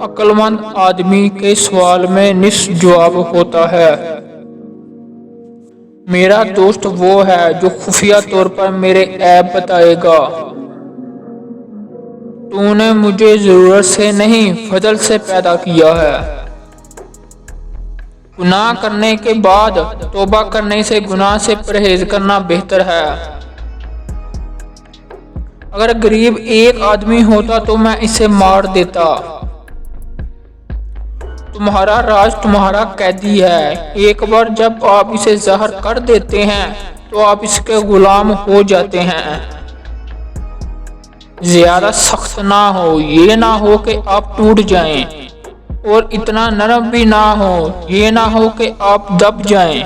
عقلمند آدمی کے سوال میں نصف جواب ہوتا ہے۔ میرا دوست وہ ہے جو خفیہ طور پر میرے عیب بتائے گا۔ تو نے مجھے ضرورت سے نہیں فضل سے پیدا کیا ہے۔ گناہ کرنے کے بعد توبہ کرنے سے گناہ سے پرہیز کرنا بہتر ہے۔ اگر غریب ایک آدمی ہوتا تو میں اسے مار دیتا۔ تمہارا راز تمہارا قیدی ہے۔ ایک بار جب آپ اسے ظاہر کر دیتے ہیں تو آپ اس کے غلام ہو جاتے ہیں۔ زیادہ سخت نہ ہو، یہ نہ ہو کہ آپ ٹوٹ جائیں، اور اتنا نرم بھی نہ ہو، یہ نہ ہو کہ آپ دب جائیں۔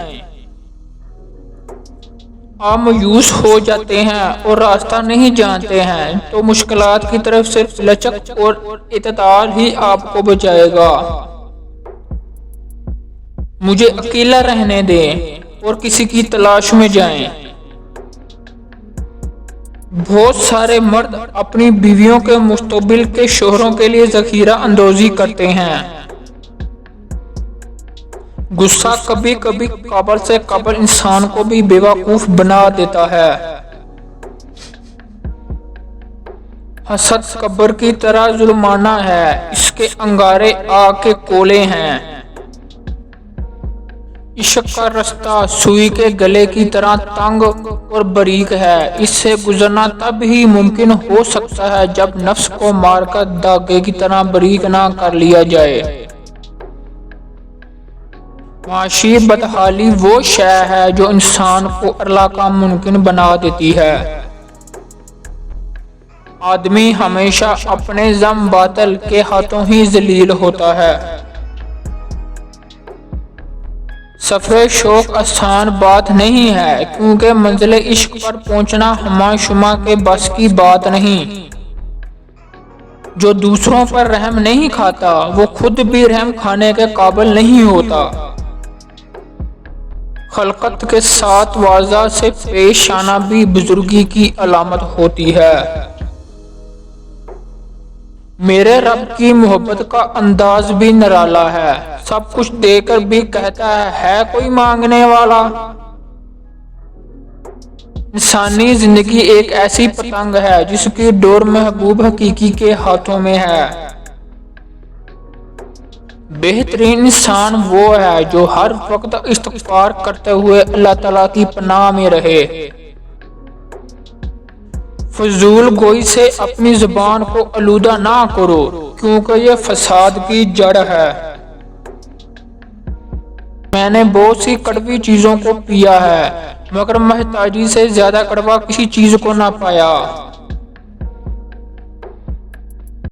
آپ مایوس ہو جاتے ہیں اور راستہ نہیں جانتے ہیں تو مشکلات کی طرف صرف لچک اور اعتدال ہی آپ کو بچائے گا۔ مجھے اکیلا رہنے دیں اور کسی کی تلاش میں جائیں۔ بہت سارے مرد اپنی بیویوں کے مستقبل کے شوہروں کے لیے ذخیرہ اندوزی کرتے ہیں۔ غصہ کبھی کبھی قبل سے قبل انسان کو بھی بے وقوف بنا دیتا ہے۔ حسد قبر کی طرح ظلمانہ ہے، اس کے انگارے آگ کے گولے ہیں۔ عشق کا رستہ سوئی کے گلے کی طرح تنگ اور باریک ہے، اس سے گزرنا تب ہی ممکن ہو سکتا ہے جب نفس کو مار کر دھاگے کی طرح باریک نہ کر لیا جائے۔ معاشی بدحالی وہ شے ہے جو انسان کو ارلا کا ممکن بنا دیتی ہے۔ آدمی ہمیشہ اپنے ذم باطل کے ہاتھوں ہی ذلیل ہوتا ہے۔ سفر شوق آسان بات نہیں ہے، کیونکہ منزل عشق پر پہنچنا ہمہ شمہ کے بس کی بات نہیں۔ جو دوسروں پر رحم نہیں کھاتا وہ خود بھی رحم کھانے کے قابل نہیں ہوتا۔ خلقت کے ساتھ واضح سے پیش آنا بھی بزرگی کی علامت ہوتی ہے۔ میرے رب کی محبت کا انداز بھی نرالا ہے، سب کچھ دے کر بھی کہتا ہے کوئی مانگنے والا۔ انسانی زندگی ایک ایسی پتنگ ہے جس کی ڈور محبوب حقیقی کے ہاتھوں میں ہے۔ بہترین انسان وہ ہے جو ہر وقت استغفار کرتے ہوئے اللہ تعالیٰ کی پناہ میں رہے۔ فضول گوئی سے اپنی زبان کو آلودہ نہ کرو، کیونکہ یہ فساد کی جڑ ہے۔ میں نے بہت سی کڑوی چیزوں کو پیا ہے، مگر محتاجی سے زیادہ کڑوا کسی چیز کو نہ پایا۔